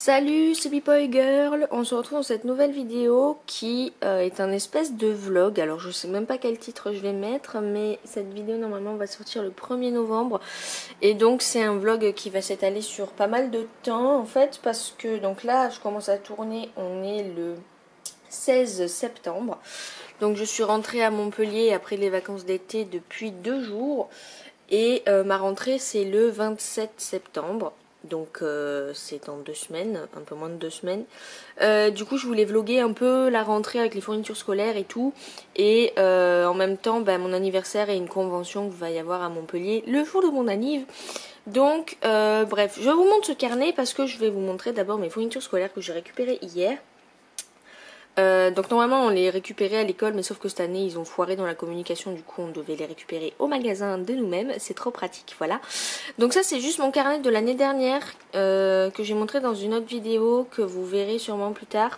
Salut, c'est Pipoy Girl. On se retrouve dans cette nouvelle vidéo qui est un espèce de vlog. Alors je sais même pas quel titre je vais mettre, mais cette vidéo normalement va sortir le 1er novembre. Et donc c'est un vlog qui va s'étaler sur pas mal de temps en fait, parce que donc là je commence à tourner, on est le 16 septembre. Donc je suis rentrée à Montpellier après les vacances d'été depuis 2 jours. Et ma rentrée c'est le 27 septembre. Donc c'est dans 2 semaines, un peu moins de 2 semaines. Du coup je voulais vlogger un peu la rentrée avec les fournitures scolaires et tout. Et en même temps mon anniversaire et une convention qu'il va y avoir à Montpellier le jour de mon anniv. Donc bref, je vous montre ce carnet parce que je vais vous montrer d'abord mes fournitures scolaires que j'ai récupérées hier. Donc normalement on les récupérait à l'école, mais sauf que cette année ils ont foiré dans la communication, du coup on devait les récupérer au magasin de nous-mêmes. C'est trop pratique, voilà. Donc ça c'est juste mon carnet de l'année dernière que j'ai montré dans une autre vidéo que vous verrez sûrement plus tard.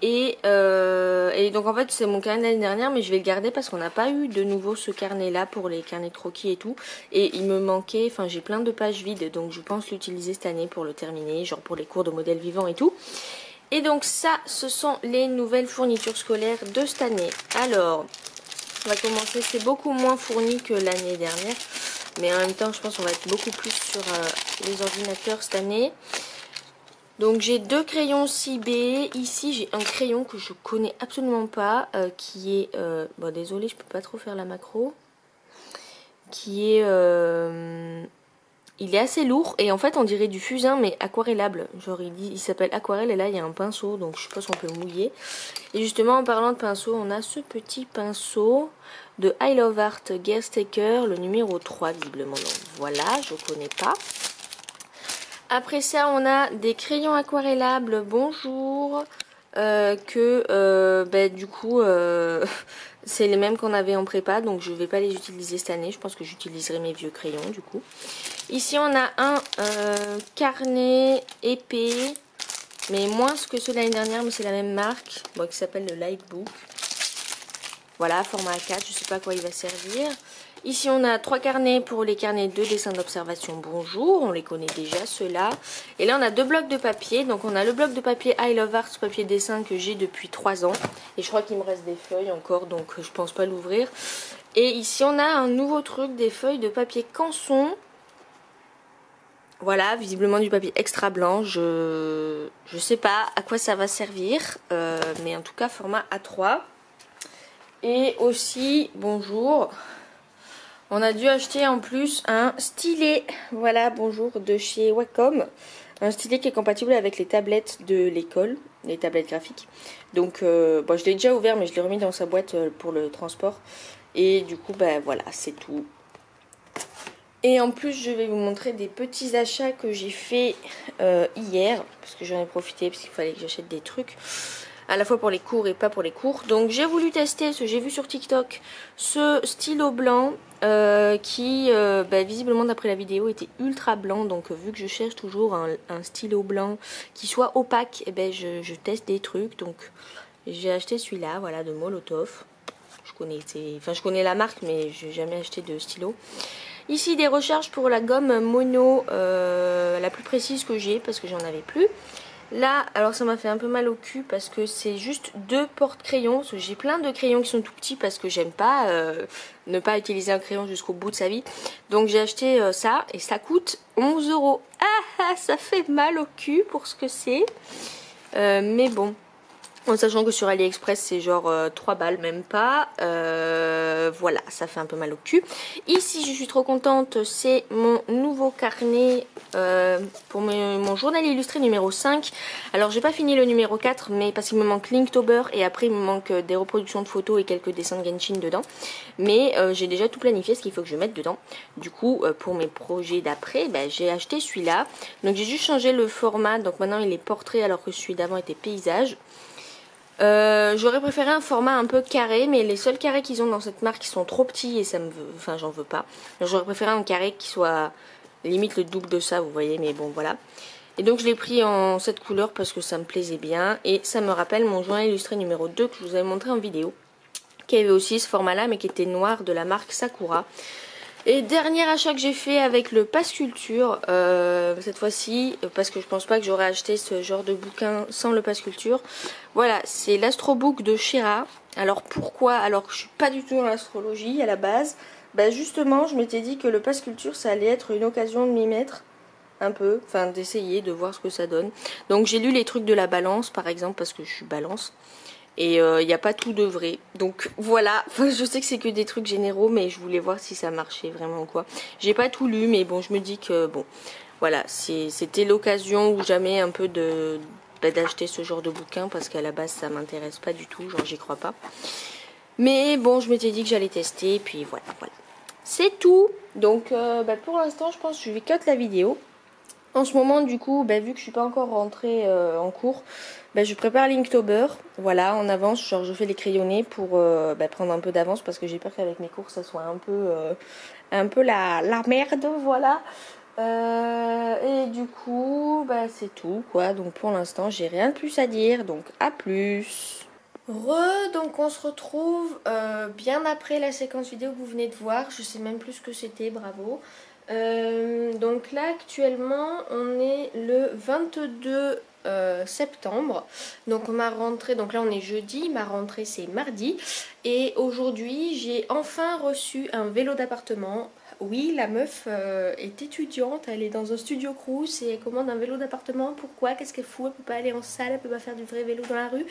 Et donc en fait c'est mon carnet de l'année dernière, mais je vais le garder parce qu'on n'a pas eu de nouveau ce carnet là pour les carnets de croquis et tout. Et il me manquait, enfin j'ai plein de pages vides, donc je pense l'utiliser cette année pour le terminer, genre pour les cours de modèle vivant et tout. Et donc ça, ce sont les nouvelles fournitures scolaires de cette année. Alors, on va commencer, c'est beaucoup moins fourni que l'année dernière. Mais en même temps, je pense qu'on va être beaucoup plus sur les ordinateurs cette année. Donc j'ai 2 crayons 6B. Ici, j'ai un crayon que je connais absolument pas, qui est... bon, désolé, je peux pas trop faire la macro. Qui est... il est assez lourd et en fait on dirait du fusain mais aquarellable. Genre il s'appelle aquarelle et là il y a un pinceau, donc je sais pas si on peut le mouiller. Et justement en parlant de pinceau, on a ce petit pinceau de I Love Art Guest Taker, le numéro 3 visiblement. Donc voilà, je connais pas. Après ça on a des crayons aquarellables, bonjour. Du coup c'est les mêmes qu'on avait en prépa, donc je vais pas les utiliser cette année. Je pense que j'utiliserai mes vieux crayons du coup. Ici on a un carnet épais, mais moins que ceux de l'année dernière, mais c'est la même marque, bon, qui s'appelle le Lightbook. Voilà, format A4, je sais pas à quoi il va servir. Ici on a 3 carnets pour les carnets de dessin d'observation, bonjour, on les connaît déjà ceux-là. Et là on a 2 blocs de papier, donc on a le bloc de papier I Love Art, papier dessin que j'ai depuis 3 ans. Et je crois qu'il me reste des feuilles encore, donc je pense pas l'ouvrir. Et ici on a un nouveau truc, des feuilles de papier Canson. Voilà, visiblement du papier extra blanc, je sais pas à quoi ça va servir, mais en tout cas format A3. Et aussi, bonjour, on a dû acheter en plus un stylet, voilà, bonjour, de chez Wacom. Un stylet qui est compatible avec les tablettes de l'école, les tablettes graphiques. Donc, bon, je l'ai déjà ouvert, mais je l'ai remis dans sa boîte pour le transport. Et du coup, voilà, c'est tout. Et en plus je vais vous montrer des petits achats que j'ai fait hier, parce que j'en ai profité parce qu'il fallait que j'achète des trucs à la fois pour les cours et pas pour les cours. Donc j'ai voulu tester, ce que j'ai vu sur TikTok, ce stylo blanc qui visiblement d'après la vidéo était ultra blanc. Donc vu que je cherche toujours un stylo blanc qui soit opaque, je teste des trucs. Donc j'ai acheté celui-là, voilà, de Molotov. Je connais la marque, mais j'ai jamais acheté de stylo. Ici des recharges pour la gomme mono la plus précise que j'ai parce que j'en avais plus. Là, alors ça m'a fait un peu mal au cul parce que c'est juste 2 porte-crayons. J'ai plein de crayons qui sont tout petits parce que j'aime pas ne pas utiliser un crayon jusqu'au bout de sa vie. Donc j'ai acheté ça et ça coûte 11 €. Ah, ça fait mal au cul pour ce que c'est. Mais bon. En sachant que sur AliExpress c'est genre 3 balles, même pas. Voilà, ça fait un peu mal au cul. Ici je suis trop contente, c'est mon nouveau carnet pour mon journal illustré numéro 5. Alors j'ai pas fini le numéro 4, mais parce qu'il me manque Linktober et après il me manque des reproductions de photos et quelques dessins de Genshin dedans. Mais j'ai déjà tout planifié ce qu'il faut que je mette dedans. Du coup pour mes projets d'après, j'ai acheté celui-là. Donc j'ai juste changé le format, donc maintenant il est portrait alors que celui d'avant était paysage. J'aurais préféré un format un peu carré, mais les seuls carrés qu'ils ont dans cette marque ils sont trop petits et ça me veut, enfin j'en veux pas. J'aurais préféré un carré qui soit limite le double de ça, vous voyez, mais bon voilà. Et donc je l'ai pris en cette couleur parce que ça me plaisait bien et ça me rappelle mon journal illustré numéro 2 que je vous avais montré en vidéo, qui avait aussi ce format là mais qui était noir, de la marque Sakura. Et dernier achat que j'ai fait avec le Pass Culture, cette fois-ci, parce que je pense pas que j'aurais acheté ce genre de bouquin sans le Pass Culture. Voilà, c'est l'Astrobook de Shira. Alors pourquoi? Alors que je suis pas du tout dans l'astrologie à la base. Bah justement, je m'étais dit que le Pass Culture, ça allait être une occasion de m'y mettre un peu, enfin d'essayer de voir ce que ça donne. Donc j'ai lu les trucs de la balance par exemple, parce que je suis balance. Et il n'y a pas tout de vrai. Donc voilà, enfin, je sais que c'est que des trucs généraux, mais je voulais voir si ça marchait vraiment quoi. J'ai pas tout lu, mais bon, je me dis que bon, voilà, c'était l'occasion ou jamais un peu d'acheter ce genre de bouquin, parce qu'à la base ça m'intéresse pas du tout, genre j'y crois pas. Mais bon, je m'étais dit que j'allais tester, et puis voilà, voilà. C'est tout. Donc pour l'instant, je pense que je vais cut la vidéo. En ce moment, du coup, vu que je suis pas encore rentrée en cours, je prépare l'Inktober. Voilà, en avance, genre je fais les crayonnés pour prendre un peu d'avance, parce que j'ai peur qu'avec mes cours ça soit un peu la merde, voilà. Et du coup, c'est tout quoi. Donc pour l'instant, j'ai rien de plus à dire. Donc à plus. Donc on se retrouve bien après la séquence vidéo que vous venez de voir. Je sais même plus ce que c'était, bravo. Donc là actuellement on est le 22 septembre. Donc ma rentrée, donc là on est jeudi, ma rentrée c'est mardi. Et aujourd'hui j'ai enfin reçu un vélo d'appartement. Oui, la meuf est étudiante, elle est dans un studio Crous et elle commande un vélo d'appartement. Pourquoi? Qu'est-ce qu'elle fout? Elle peut pas aller en salle, elle peut pas faire du vrai vélo dans la rue?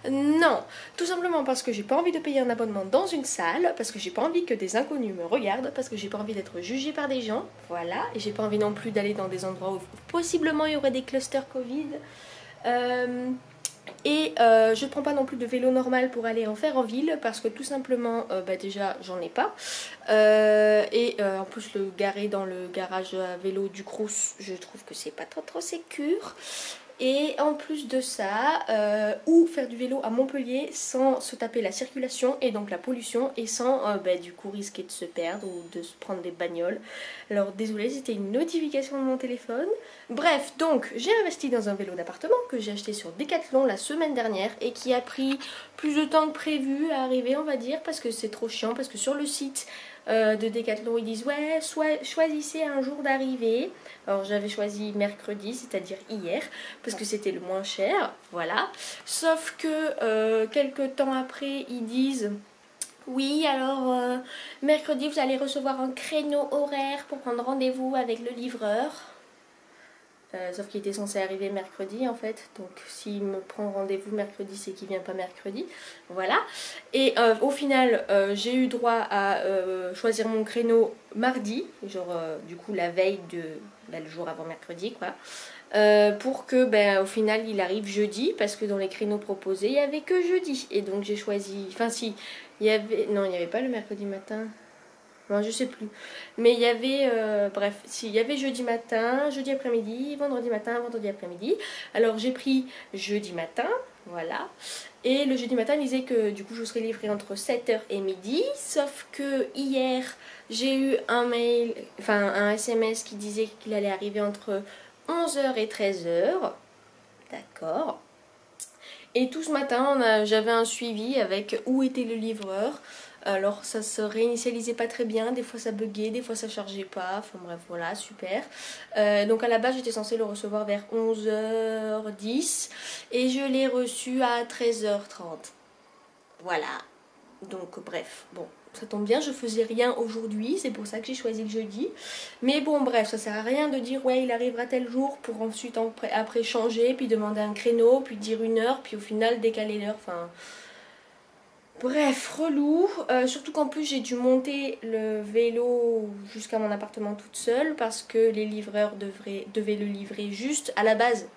Non, tout simplement parce que j'ai pas envie de payer un abonnement dans une salle, parce que j'ai pas envie que des inconnus me regardent, parce que j'ai pas envie d'être jugée par des gens, voilà, et j'ai pas envie non plus d'aller dans des endroits où possiblement il y aurait des clusters Covid. Je ne prends pas non plus de vélo normal pour aller en faire en ville, parce que tout simplement déjà j'en ai pas, en plus le garer dans le garage à vélo du Crous, je trouve que c'est pas trop sécure. Et en plus de ça, ou faire du vélo à Montpellier sans se taper la circulation et donc la pollution, et sans du coup risquer de se perdre ou de se prendre des bagnoles. Alors désolé, c'était une notification de mon téléphone. Bref, donc j'ai investi dans un vélo d'appartement que j'ai acheté sur Decathlon la semaine dernière et qui a pris plus de temps que prévu à arriver, on va dire, parce que c'est trop chiant, parce que sur le site de Decathlon ils disent ouais, choisissez un jour d'arrivée. Alors j'avais choisi mercredi, c'est-à-dire hier, parce que c'était le moins cher, voilà. Sauf que quelques temps après ils disent oui, alors mercredi vous allez recevoir un créneau horaire pour prendre rendez-vous avec le livreur. Sauf qu'il était censé arriver mercredi en fait, donc s'il me prend rendez-vous mercredi, c'est qu'il vient pas mercredi, voilà. Et au final j'ai eu droit à choisir mon créneau mardi, genre du coup la veille de le jour avant mercredi quoi, pour que au final il arrive jeudi, parce que dans les créneaux proposés il y avait que jeudi, et donc j'ai choisi, enfin si il y avait, non il n'y avait pas le mercredi matin. Non, je sais plus. Mais il y avait, bref, si, il y avait jeudi matin, jeudi après-midi, vendredi matin, vendredi après-midi. Alors j'ai pris jeudi matin, voilà. Et le jeudi matin, il disait que du coup je serais livrée entre 7h et midi. Sauf que hier, j'ai eu un mail, enfin un SMS qui disait qu'il allait arriver entre 11h et 13h. D'accord. Et tout ce matin, j'avais un suivi avec où était le livreur. Alors ça se réinitialisait pas très bien, des fois ça buguait, des fois ça chargeait pas, enfin bref voilà, super. Donc à la base j'étais censée le recevoir vers 11h10 et je l'ai reçu à 13h30. Voilà, donc bref, bon, ça tombe bien, je faisais rien aujourd'hui, c'est pour ça que j'ai choisi le jeudi. Mais bon bref, ça sert à rien de dire ouais il arrivera tel jour pour ensuite après changer, puis demander un créneau, puis dire une heure, puis au final décaler l'heure, enfin... Bref, relou, surtout qu'en plus j'ai dû monter le vélo jusqu'à mon appartement toute seule, parce que les livreurs devaient le livrer juste à la base.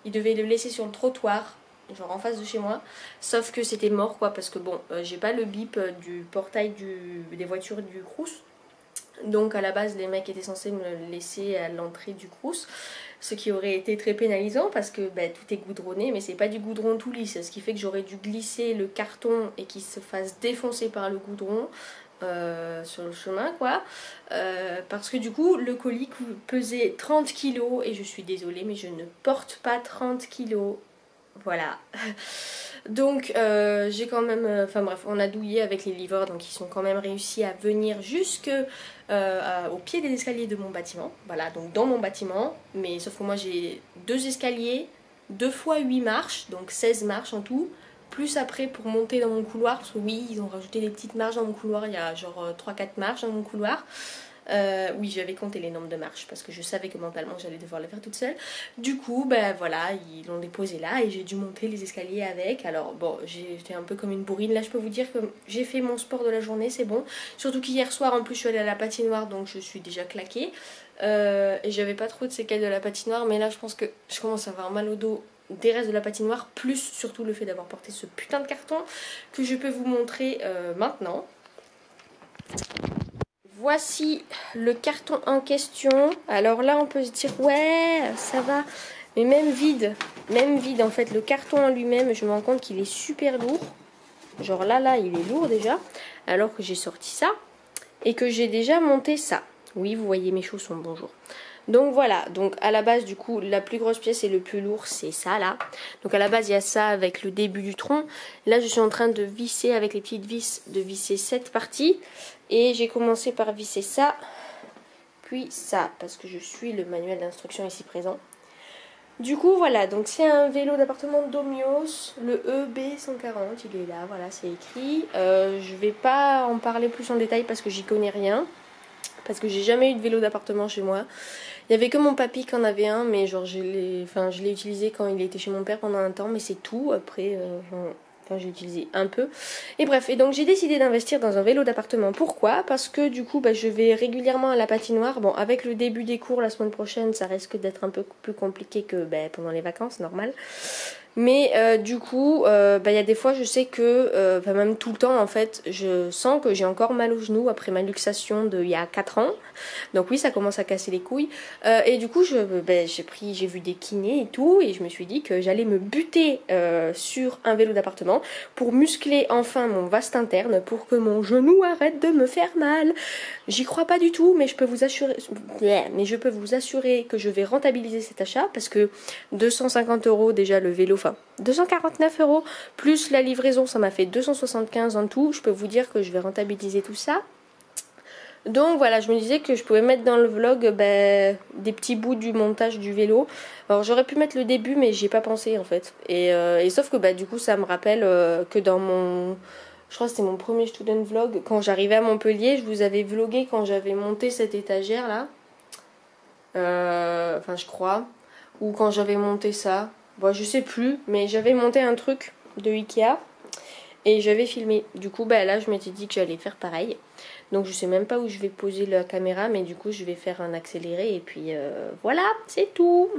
Ils devaient le laisser sur le trottoir, genre en face de chez moi, sauf que c'était mort quoi, parce que bon, j'ai pas le bip du portail des voitures du Crous. Donc à la base les mecs étaient censés me le laisser à l'entrée du Crous, ce qui aurait été très pénalisant parce que tout est goudronné, mais c'est pas du goudron tout lisse, ce qui fait que j'aurais dû glisser le carton et qu'il se fasse défoncer par le goudron sur le chemin quoi, parce que du coup le colis pesait 30 kg et je suis désolée mais je ne porte pas 30 kg. Voilà. Donc j'ai quand même, enfin bref, on a douillé avec les livreurs, donc ils sont quand même réussi à venir jusque au pied des escaliers de mon bâtiment. Voilà, donc dans mon bâtiment, mais sauf que moi j'ai 2 escaliers, 2 fois 8 marches, donc 16 marches en tout. Plus après pour monter dans mon couloir, parce que oui, ils ont rajouté des petites marches dans mon couloir, il y a genre 3-4 marches dans mon couloir. Oui, j'avais compté les nombres de marches parce que je savais que mentalement j'allais devoir le faire toute seule. Du coup, ben voilà, ils l'ont déposé là et j'ai dû monter les escaliers avec. Alors bon, j'étais un peu comme une bourrine. Là, je peux vous dire que j'ai fait mon sport de la journée, c'est bon. Surtout qu'hier soir, en plus, je suis allée à la patinoire, donc je suis déjà claquée. Et j'avais pas trop de séquelles de la patinoire, mais là, je pense que je commence à avoir mal au dos des restes de la patinoire, plus surtout le fait d'avoir porté ce putain de carton que je peux vous montrer maintenant. Voici le carton en question. Alors là on peut se dire ouais ça va, mais même vide en fait, le carton en lui-même, je me rends compte qu'il est super lourd. Genre là il est lourd déjà, alors que j'ai sorti ça et que j'ai déjà monté ça. Oui, vous voyez mes chaussons, bonjour. Donc voilà, donc à la base du coup la plus grosse pièce et le plus lourd c'est ça là. Donc à la base il y a ça avec le début du tronc. Là je suis en train de visser avec les petites vis, de visser cette partie. Et j'ai commencé par visser ça, puis ça, parce que je suis le manuel d'instruction ici présent. Du coup voilà, donc c'est un vélo d'appartement Domios, le EB140, il est là, voilà c'est écrit. Je vais pas en parler plus en détail parce que j'y connais rien. Parce que j'ai jamais eu de vélo d'appartement chez moi. Il y avait que mon papy qui en avait un, mais genre je l'ai utilisé quand il était chez mon père pendant un temps, mais c'est tout. Après, j'ai utilisé un peu. Et bref, et donc j'ai décidé d'investir dans un vélo d'appartement. Pourquoi? Parce que du coup, je vais régulièrement à la patinoire. Bon, avec le début des cours la semaine prochaine, ça risque d'être un peu plus compliqué que pendant les vacances, normal. Mais du coup, y a des fois je sais que, même tout le temps en fait, je sens que j'ai encore mal au genou après ma luxation d'il y a 4 ans. Donc oui, ça commence à casser les couilles. Et du coup, j'ai vu des kinés et tout, et je me suis dit que j'allais me buter sur un vélo d'appartement pour muscler enfin mon vaste interne, pour que mon genou arrête de me faire mal. J'y crois pas du tout, mais je peux vous assurer que je vais rentabiliser cet achat parce que 250 € déjà le vélo. Enfin, 249 € plus la livraison, ça m'a fait 275 en tout. Je peux vous dire que je vais rentabiliser tout ça. Donc voilà, je me disais que je pouvais mettre dans le vlog des petits bouts du montage du vélo. Alors j'aurais pu mettre le début, mais j'y ai pas pensé en fait. Et sauf que du coup ça me rappelle que dans mon... Je crois que c'était mon premier student vlog. Quand j'arrivais à Montpellier, je vous avais vlogué quand j'avais monté cette étagère là. Enfin je crois. Ou quand j'avais monté ça. Bon, je sais plus, mais j'avais monté un truc de Ikea et j'avais filmé. Du coup, là, je m'étais dit que j'allais faire pareil. Donc, je sais même pas où je vais poser la caméra, mais du coup, je vais faire un accéléré et puis voilà, c'est tout.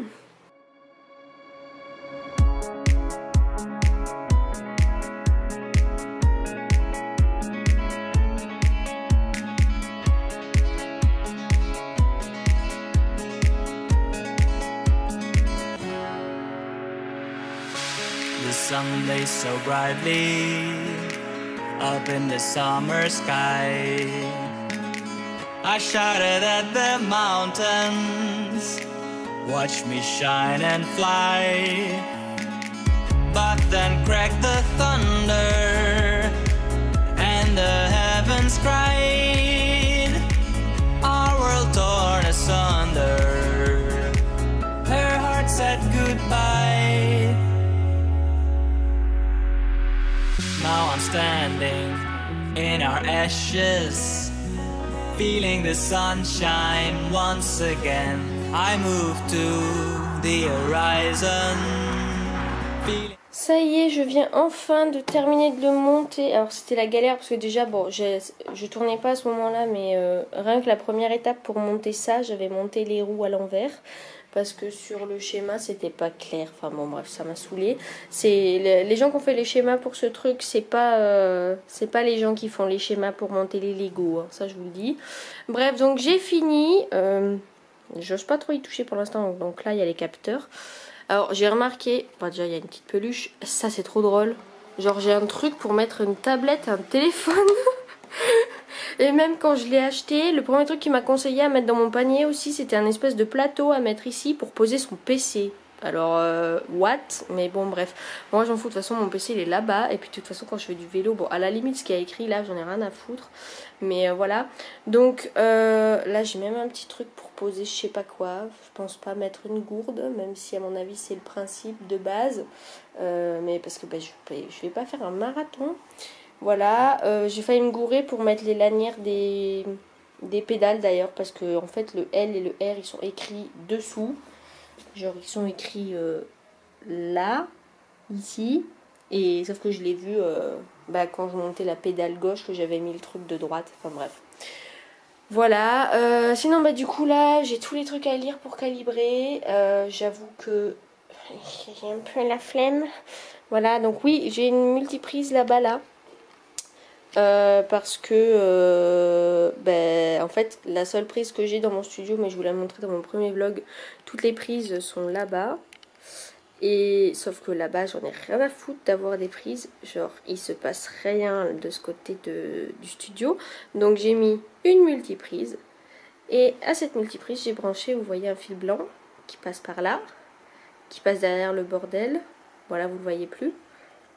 The sun lays so brightly up in the summer sky. I shouted at the mountains, watch me shine and fly. But then cracked the thunder and the heavens cried. Our world torn asunder, her heart said goodbye. Now I'm standing in our ashes, feeling the sunshine once again. I move to the horizon. Ça y est, je viens enfin de terminer de le monter. Alors c'était la galère parce que déjà, bon, je tournais pas à ce moment-là, mais rien que la première étape pour monter ça, j'avais monté les roues à l'envers. Parce que sur le schéma c'était pas clair, enfin bon bref ça m'a saoulé. Les gens qui ont fait les schémas pour ce truc, c'est pas les gens qui font les schémas pour monter les Lego, hein, ça je vous le dis. Bref, donc j'ai fini, j'ose pas trop y toucher pour l'instant, donc là il y a les capteurs. Alors j'ai remarqué, déjà il y a une petite peluche, ça c'est trop drôle. Genre j'ai un truc pour mettre une tablette, un téléphone. Et même quand je l'ai acheté, le premier truc qu'il m'a conseillé à mettre dans mon panier aussi, c'était un espèce de plateau à mettre ici pour poser son PC. Alors, what? Mais bon, bref. Moi, j'en fous. De toute façon, mon PC, il est là-bas. Et puis, de toute façon, quand je fais du vélo, bon, à la limite, ce qu'il y a écrit là, j'en ai rien à foutre. Mais voilà. Donc, là, j'ai même un petit truc pour poser je sais pas quoi. Je pense pas mettre une gourde, même si, à mon avis, c'est le principe de base. Mais parce que je vais pas faire un marathon. Voilà. J'ai failli me gourer pour mettre les lanières des pédales d'ailleurs. Parce que, en fait, le L et le R, ils sont écrits dessous. Genre ils sont écrits là, ici, et sauf que je l'ai vu quand je montais la pédale gauche que j'avais mis le truc de droite, enfin bref. Voilà, sinon du coup là j'ai tous les trucs à lire pour calibrer, j'avoue que j'ai un peu la flemme. Voilà, donc oui j'ai une multiprise là-bas là. Parce que en fait la seule prise que j'ai dans mon studio, mais je vous l'ai montré dans mon premier vlog, toutes les prises sont là-bas, et sauf que là-bas j'en ai rien à foutre d'avoir des prises, genre il se passe rien de ce côté du studio, donc j'ai mis une multiprise, et à cette multiprise j'ai branché, vous voyez un fil blanc qui passe par là, qui passe derrière le bordel, voilà vous le voyez plus.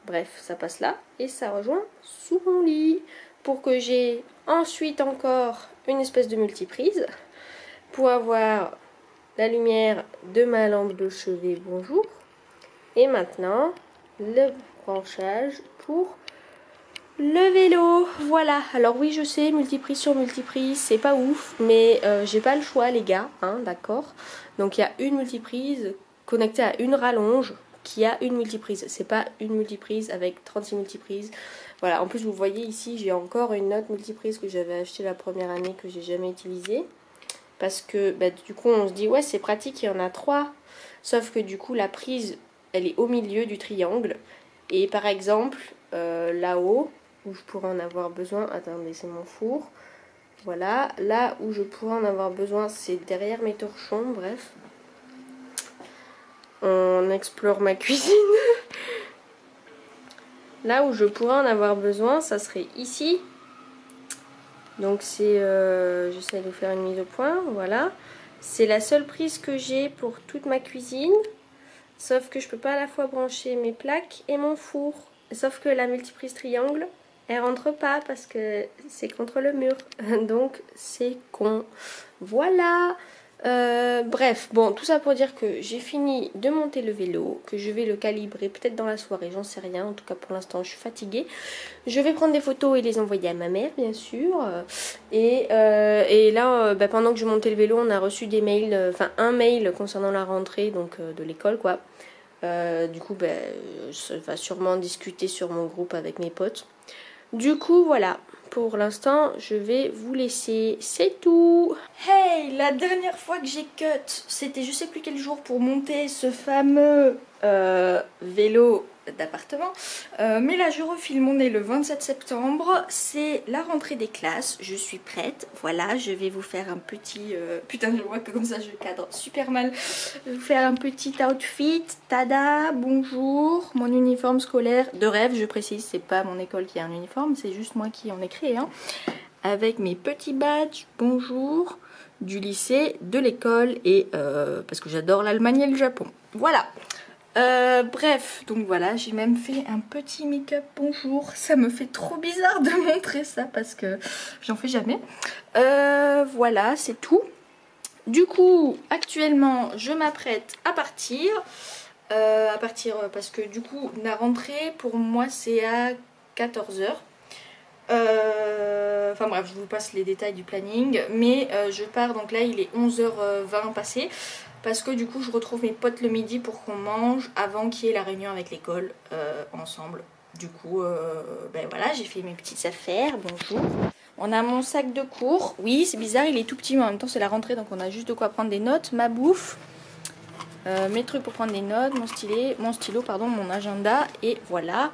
Bref, ça passe là et ça rejoint sous mon lit pour que j'ai ensuite encore une espèce de multiprise pour avoir la lumière de ma lampe de chevet, bonjour. Et maintenant, le branchage pour le vélo. Voilà, alors oui je sais, multiprise sur multiprise, c'est pas ouf, mais j'ai pas le choix les gars, hein, d'accord. Donc il y a une multiprise connectée à une rallonge qui a une multiprise, c'est pas une multiprise avec 36 multiprises. Voilà, en plus vous voyez ici j'ai encore une autre multiprise que j'avais achetée la première année que j'ai jamais utilisée, parce que du coup on se dit ouais c'est pratique, il y en a 3, sauf que du coup la prise elle est au milieu du triangle, et par exemple là-haut où je pourrais en avoir besoin, attendez c'est mon four, voilà, là où je pourrais en avoir besoin c'est derrière mes torchons, bref. On explore ma cuisine. Là où je pourrais en avoir besoin, ça serait ici. Donc c'est... j'essaie de faire une mise au point, voilà. C'est la seule prise que j'ai pour toute ma cuisine. Sauf que je peux pas à la fois brancher mes plaques et mon four. Sauf que la multiprise triangle, elle rentre pas parce que c'est contre le mur. Donc c'est con. Voilà. Bref, bon, tout ça pour dire que j'ai fini de monter le vélo, que je vais le calibrer peut-être dans la soirée, j'en sais rien, en tout cas pour l'instant je suis fatiguée. Je vais prendre des photos et les envoyer à ma mère bien sûr, et là pendant que je montais le vélo on a reçu des mails, enfin un mail concernant la rentrée donc de l'école quoi. Du coup je vais sûrement discuter sur mon groupe avec mes potes. Du coup voilà, pour l'instant je vais vous laisser, c'est tout. Hey, la dernière fois que j'ai cut, c'était je sais plus quel jour pour monter ce fameux vélo d'appartement. Mais là je refilme, on est le 27 septembre, c'est la rentrée des classes, je suis prête. Voilà, je vais vous faire un petit... putain je vois que comme ça je cadre super mal. Je vais vous faire un petit outfit, tada, bonjour, mon uniforme scolaire de rêve, je précise, c'est pas mon école qui a un uniforme, c'est juste moi qui en ai créé un. Avec mes petits badges, bonjour, du lycée, de l'école et parce que j'adore l'Allemagne et le Japon. Voilà. Bref, donc voilà, j'ai même fait un petit make-up, bonjour. Ça me fait trop bizarre de montrer ça parce que j'en fais jamais. Voilà, c'est tout. Du coup, actuellement, je m'apprête à partir. Parce que du coup, la rentrée, pour moi, c'est à 14 h. Enfin bref, je vous passe les détails du planning. Mais je pars, donc là, il est 11h20 passé. Parce que du coup je retrouve mes potes le midi pour qu'on mange avant qu'il y ait la réunion avec l'école ensemble. Du coup voilà, j'ai fait mes petites affaires, bonjour. On a mon sac de cours, oui c'est bizarre il est tout petit mais en même temps c'est la rentrée donc on a juste de quoi prendre des notes, ma bouffe, mes trucs pour prendre des notes, mon stylo, mon agenda et voilà.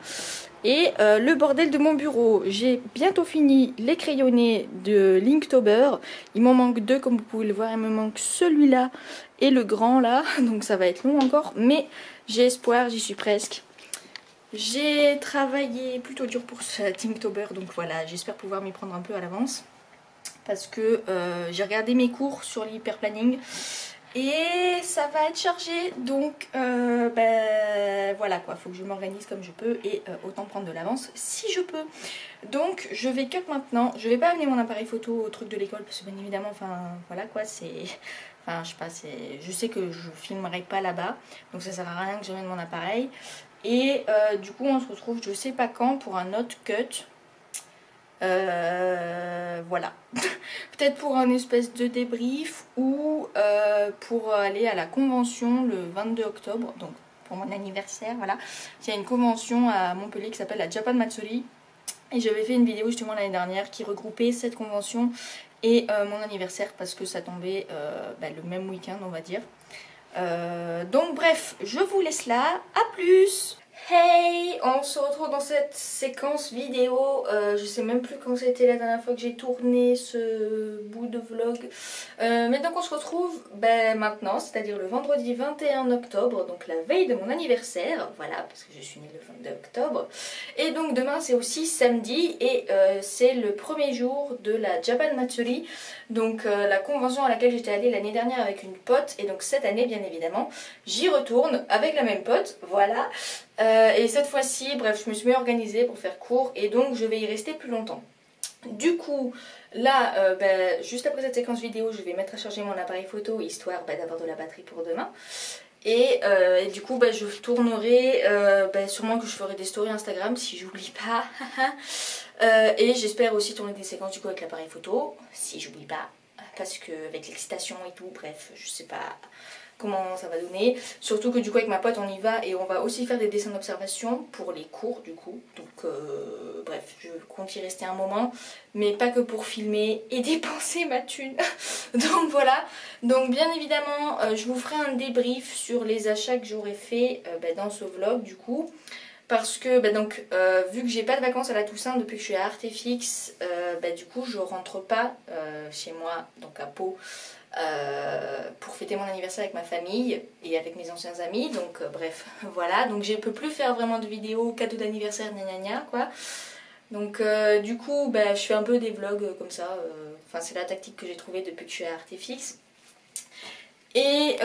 Et le bordel de mon bureau, j'ai bientôt fini les crayonnés de Linktober. Il m'en manque 2 comme vous pouvez le voir, il me manque celui-là et le grand là, donc ça va être long encore, mais j'ai espoir, j'y suis presque. J'ai travaillé plutôt dur pour ce Linktober, donc voilà, j'espère pouvoir m'y prendre un peu à l'avance. Parce que j'ai regardé mes cours sur l'hyperplanning Et ça va être chargé, donc voilà quoi, faut que je m'organise comme je peux et autant prendre de l'avance si je peux. Donc je vais cut maintenant, je vais pas amener mon appareil photo au truc de l'école parce que bien évidemment, enfin voilà quoi, c'est... Enfin je sais pas, je sais que je filmerai pas là-bas, donc ça sert à rien que j'amène mon appareil. Et du coup on se retrouve je sais pas quand pour un autre cut. Voilà. Peut-être pour un espèce de débrief ou pour aller à la convention le 22 octobre, donc pour mon anniversaire, voilà. Il y a une convention à Montpellier qui s'appelle la Japan Matsuri. Et j'avais fait une vidéo justement l'année dernière qui regroupait cette convention et mon anniversaire parce que ça tombait le même week-end on va dire. Donc bref, je vous laisse là, à plus. Hey, on se retrouve dans cette séquence vidéo, je sais même plus quand c'était la dernière fois que j'ai tourné ce bout de vlog, mais donc on se retrouve maintenant, c'est-à-dire le vendredi 21 octobre, donc la veille de mon anniversaire, voilà, parce que je suis née le 22 octobre, et donc demain c'est aussi samedi, et c'est le premier jour de la Japan Matsuri, donc la convention à laquelle j'étais allée l'année dernière avec une pote, et donc cette année bien évidemment, j'y retourne avec la même pote, voilà. Et cette fois-ci, bref, je me suis mieux organisée pour faire court et donc je vais y rester plus longtemps. Du coup, là, juste après cette séquence vidéo, je vais mettre à charger mon appareil photo histoire d'avoir de la batterie pour demain. Et du coup, je tournerai, sûrement que je ferai des stories Instagram si j'oublie pas. Et j'espère aussi tourner des séquences du coup avec l'appareil photo, si j'oublie pas. Parce que avec l'excitation et tout, bref, je sais pas comment ça va donner. Surtout que du coup avec ma pote on y va et on va aussi faire des dessins d'observation pour les cours du coup. Donc bref, je compte y rester un moment, mais pas que pour filmer et dépenser ma thune. Donc voilà, donc bien évidemment je vous ferai un débrief sur les achats que j'aurais fait dans ce vlog du coup. Parce que vu que j'ai pas de vacances à la Toussaint depuis que je suis à Artefix, du coup je rentre pas chez moi, donc à Pau, pour fêter mon anniversaire avec ma famille et avec mes anciens amis. Donc bref, voilà, donc je peux plus faire vraiment de vidéos cadeaux d'anniversaire gna gna gna quoi. Donc du coup je fais un peu des vlogs comme ça, enfin c'est la tactique que j'ai trouvée depuis que je suis à Artefix. Et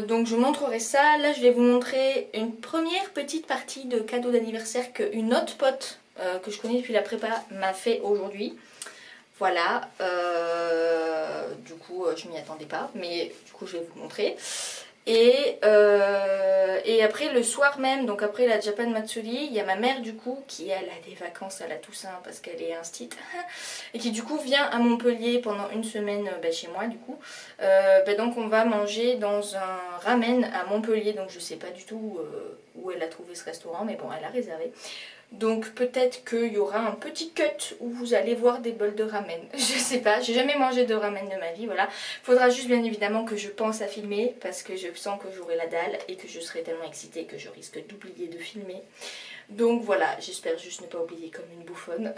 donc je vous montrerai ça. Là je vais vous montrer une première petite partie de cadeau d'anniversaire qu'une autre pote que je connais depuis la prépa m'a fait aujourd'hui. Voilà, du coup je m'y attendais pas, mais du coup je vais vous montrer. Et après le soir même, donc après la Japan Matsuri, il y a ma mère du coup qui elle a des vacances à la Toussaint parce qu'elle est instite et qui du coup vient à Montpellier pendant une semaine chez moi du coup. Donc on va manger dans un ramen à Montpellier, donc je sais pas du tout où elle a trouvé ce restaurant, mais bon elle a réservé. Donc peut-être qu'il y aura un petit cut où vous allez voir des bols de ramen. Je sais pas, j'ai jamais mangé de ramen de ma vie, voilà. Faudra juste bien évidemment que je pense à filmer parce que je sens que j'aurai la dalle et que je serai tellement excitée que je risque d'oublier de filmer. Donc voilà, j'espère juste ne pas oublier comme une bouffonne.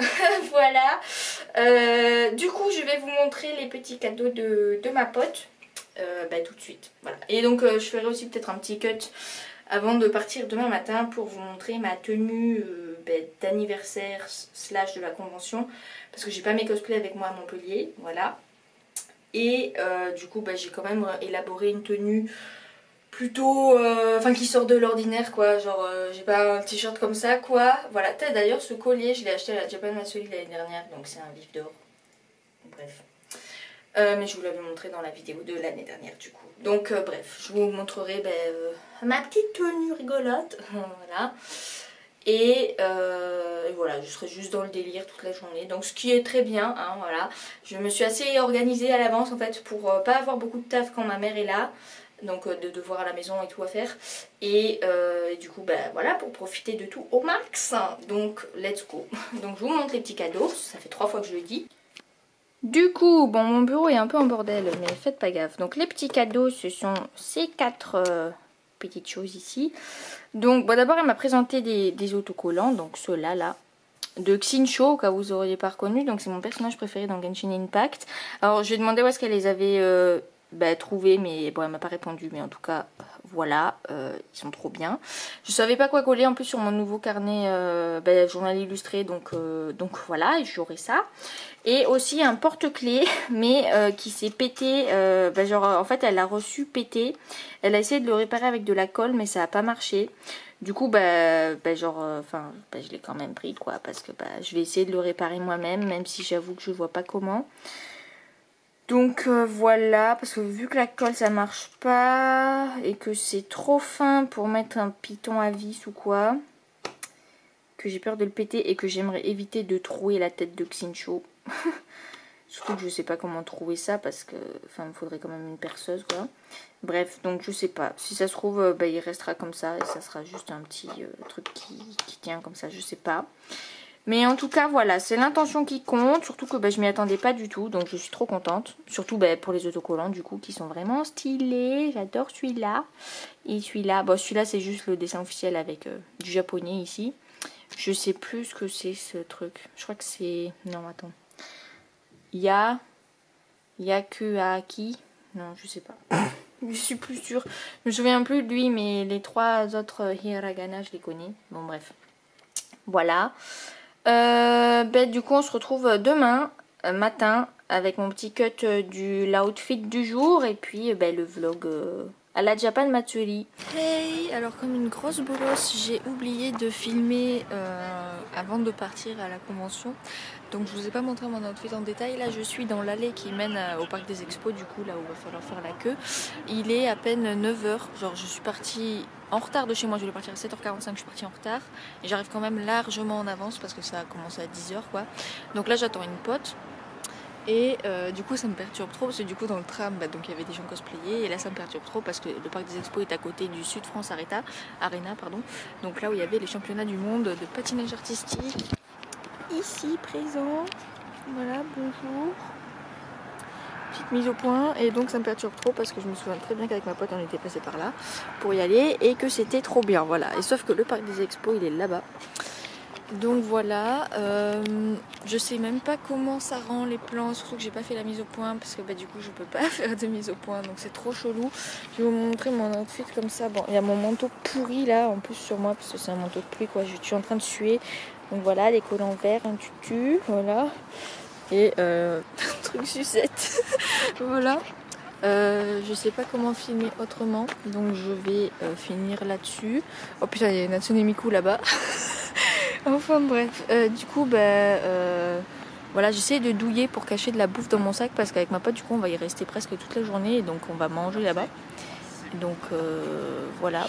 Voilà. Du coup je vais vous montrer les petits cadeaux de ma pote tout de suite. Voilà. Et donc je ferai aussi peut-être un petit cut avant de partir demain matin pour vous montrer ma tenue d'anniversaire / de la convention parce que j'ai pas mes cosplays avec moi à Montpellier, voilà. Et du coup j'ai quand même élaboré une tenue plutôt qui sort de l'ordinaire quoi, genre j'ai pas un t-shirt comme ça quoi, voilà. D'ailleurs ce collier je l'ai acheté à la Japan Matsuri l'année dernière, donc c'est un vif d'or, bref. Mais je vous l'avais montré dans la vidéo de l'année dernière du coup. Donc bref, je vous montrerai ma petite tenue rigolote, voilà. Et voilà, je serai juste dans le délire toute la journée, donc ce qui est très bien, hein, voilà. Je me suis assez organisée à l'avance en fait pour pas avoir beaucoup de taf quand ma mère est là, donc de devoir à la maison et tout à faire. Et du coup voilà, pour profiter de tout au max, donc let's go. Donc je vous montre les petits cadeaux, ça fait 3 fois que je le dis. Du coup, bon mon bureau est un peu en bordel, mais faites pas gaffe. Donc les petits cadeaux, ce sont ces 4 petites choses ici. Donc d'abord elle m'a présenté des autocollants, donc ceux-là là, de Xincho, au cas où vous n'auriez pas reconnu. Donc c'est mon personnage préféré dans Genshin Impact. Alors je lui ai demandé où est-ce qu'elle les avait trouvé, mais bon, elle m'a pas répondu. Mais en tout cas, voilà, ils sont trop bien. Je savais pas quoi coller en plus sur mon nouveau carnet journal illustré, donc voilà, j'aurai ça. Et aussi un porte-clés, mais qui s'est pété, en fait elle l'a reçu pété. Elle a essayé de le réparer avec de la colle, mais ça a pas marché. Du coup, je l'ai quand même pris, quoi, parce que je vais essayer de le réparer moi-même, même si j'avoue que je vois pas comment. Donc voilà, parce que vu que la colle ça marche pas et que c'est trop fin pour mettre un piton à vis ou quoi, que j'ai peur de le péter et que j'aimerais éviter de trouer la tête de Xincho. Surtout que je sais pas comment trouver ça parce que il me faudrait quand même une perceuse, quoi. Bref, donc je sais pas. Si ça se trouve, il restera comme ça et ça sera juste un petit truc qui tient comme ça, je sais pas. Mais en tout cas, voilà, c'est l'intention qui compte. Surtout que je m'y attendais pas du tout, donc je suis trop contente. Surtout pour les autocollants, du coup, qui sont vraiment stylés. J'adore celui-là. Et celui-là, celui-là, c'est juste le dessin officiel avec du japonais ici. Je sais plus ce que c'est, ce truc. Je crois que c'est... Non, attends. Yakuaki. Non, je sais pas. Je suis plus sûre. Je me souviens plus de lui, mais les 3 autres hiragana, je les connais. Bon, bref. Voilà. Du coup on se retrouve demain matin avec mon petit cut de l'outfit du jour et puis le vlog à la Japan Matsuri. Hey, alors comme une grosse bolosse, j'ai oublié de filmer avant de partir à la convention. Donc je vous ai pas montré mon outfit en détail. Là je suis dans l'allée qui mène au parc des expos, du coup là où il va falloir faire la queue. Il est à peine 9h, genre je suis partie en retard de chez moi, je voulais partir à 7h45, je suis partie en retard. Et j'arrive quand même largement en avance parce que ça a commencé à 10h quoi. Donc là j'attends une pote. Et du coup ça me perturbe trop parce que du coup dans le tram donc il y avait des gens cosplayés et là ça me perturbe trop parce que le parc des expos est à côté du Sud France Arena, donc là où il y avait les championnats du monde de patinage artistique. Ici présent, voilà, bonjour, petite mise au point. Et donc ça me perturbe trop parce que je me souviens très bien qu'avec ma pote on était passé par là pour y aller et que c'était trop bien, voilà. Et sauf que le parc des expos il est là-bas. Donc voilà, je sais même pas comment ça rend les plans, surtout que j'ai pas fait la mise au point parce que du coup je peux pas faire de mise au point, donc c'est trop chelou. Je vais vous montrer mon outfit comme ça. Bon, il y a mon manteau pourri là en plus sur moi parce que c'est un manteau de pluie quoi, je suis en train de suer. Donc voilà, les collants verts, un tutu, voilà, et un truc sucette, voilà. Je sais pas comment filmer autrement, donc je vais finir là-dessus. Oh putain, il y a Natsune Miku là-bas. Enfin bref, du coup voilà, j'essaie de douiller pour cacher de la bouffe dans mon sac parce qu'avec ma pote du coup on va y rester presque toute la journée et donc on va manger là-bas. Donc voilà.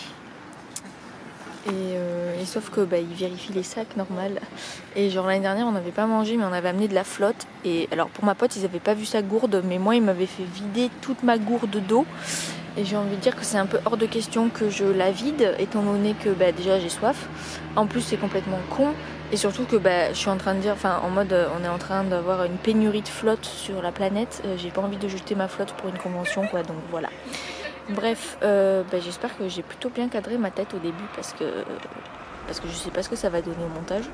Et sauf que il vérifie les sacs normal. Et genre l'année dernière on n'avait pas mangé mais on avait amené de la flotte. Et alors pour ma pote ils avaient pas vu sa gourde, mais moi il m'avait fait vider toute ma gourde d'eau. Et j'ai envie de dire que c'est un peu hors de question que je la vide étant donné que déjà j'ai soif. En plus c'est complètement con. Et surtout que je suis en train de dire, en mode on est en train d'avoir une pénurie de flotte sur la planète. J'ai pas envie de jeter ma flotte pour une convention quoi, donc voilà. Bref, j'espère que j'ai plutôt bien cadré ma tête au début parce que je sais pas ce que ça va donner au montage.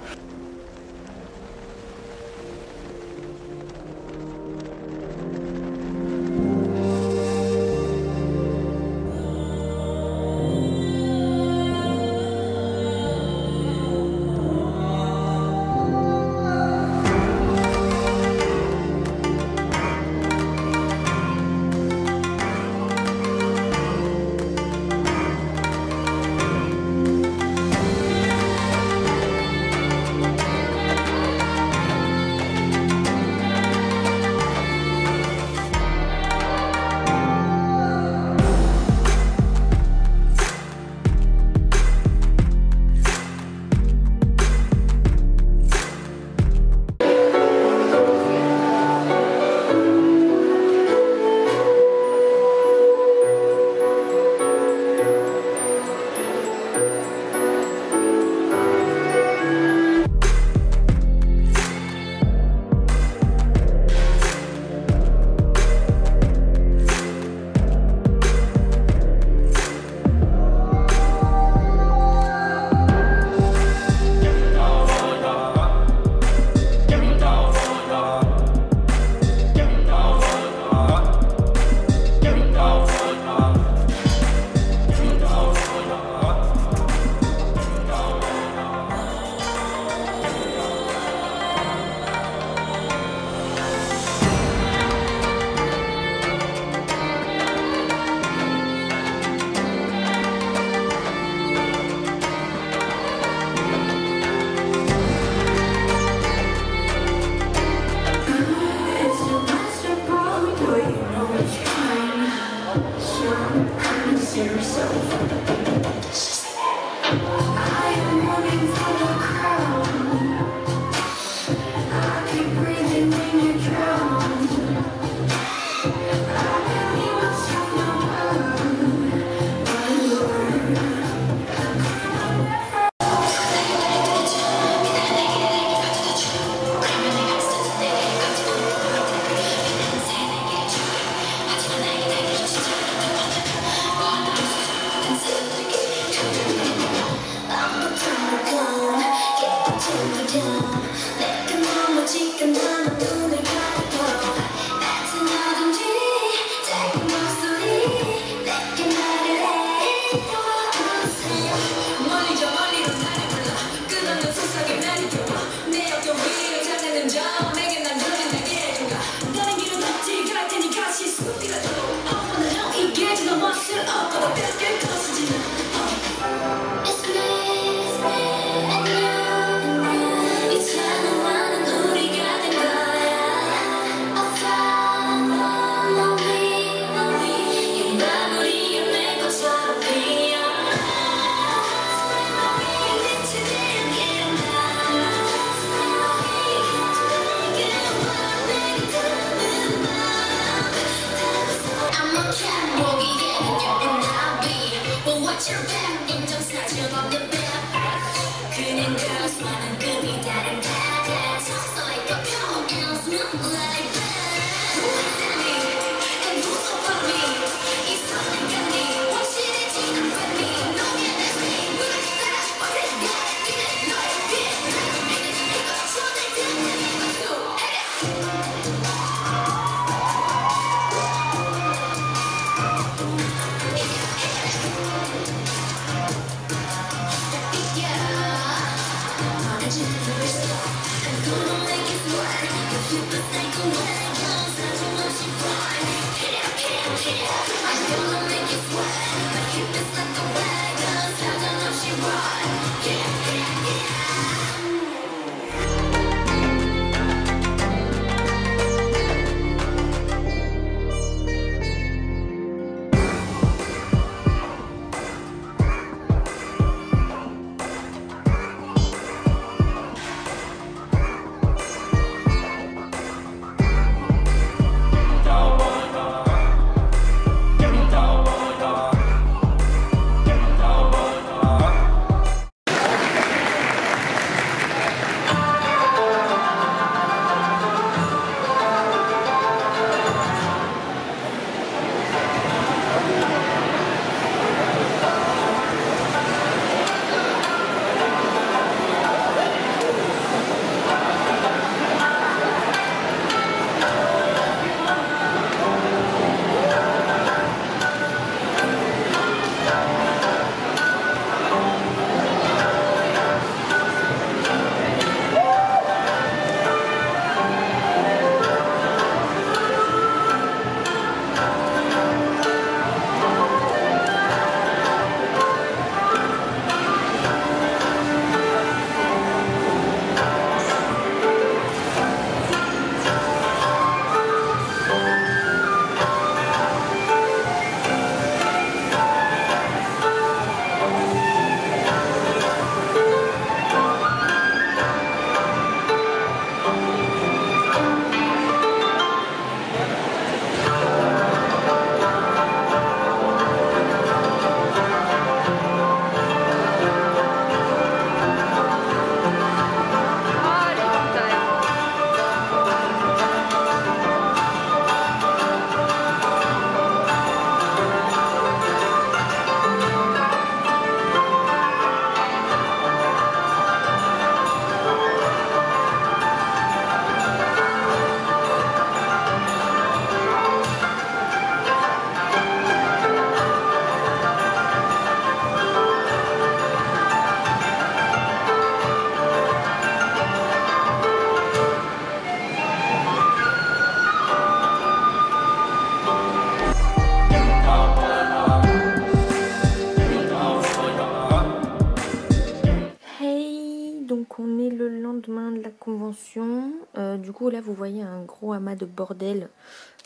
convention. Du coup là vous voyez un gros amas de bordel.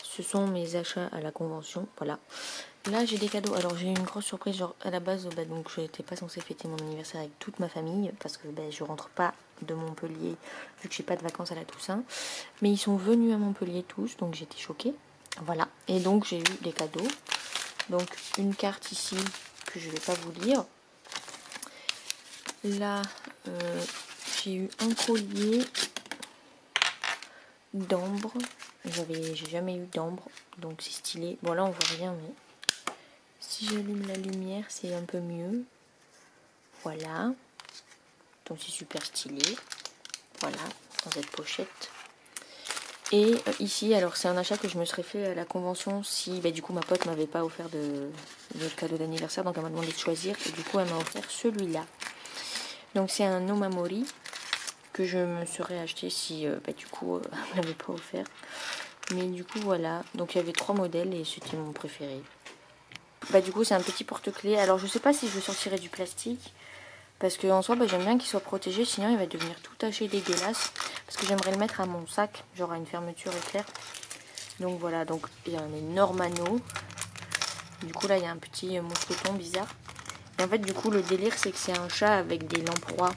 Ce sont mes achats à la convention. Voilà. Là j'ai des cadeaux. Alors j'ai eu une grosse surprise. Genre à la base donc je n'étais pas censée fêter mon anniversaire avec toute ma famille. Parce que je rentre pas de Montpellier. Vu que j'ai pas de vacances à la Toussaint. Mais ils sont venus à Montpellier tous. Donc j'étais choquée. Voilà. Et donc j'ai eu des cadeaux. Donc une carte ici que je vais pas vous lire. Là j'ai eu un collier d'ambre. J'ai jamais eu d'ambre, donc c'est stylé. Bon là on voit rien, mais si j'allume la lumière c'est un peu mieux. Voilà, donc c'est super stylé. Voilà, dans cette pochette. Et ici, alors c'est un achat que je me serais fait à la convention si du coup ma pote m'avait pas offert de cadeau d'anniversaire, donc elle m'a demandé de choisir et du coup elle m'a offert celui-là. Donc c'est un Omamori que je me serais acheté si du coup elle m'avait pas offert. Mais du coup voilà, donc il y avait 3 modèles et c'était mon préféré. Du coup c'est un petit porte-clés. Alors je sais pas si je sortirai du plastique. Parce que en soi j'aime bien qu'il soit protégé, sinon il va devenir tout taché dégueulasse. Parce que j'aimerais le mettre à mon sac, genre à une fermeture éclair. Donc voilà, donc il y a un énorme anneau. Du coup là il y a un petit mousqueton bizarre. Et en fait du coup le délire c'est que c'est un chat avec des lamproies.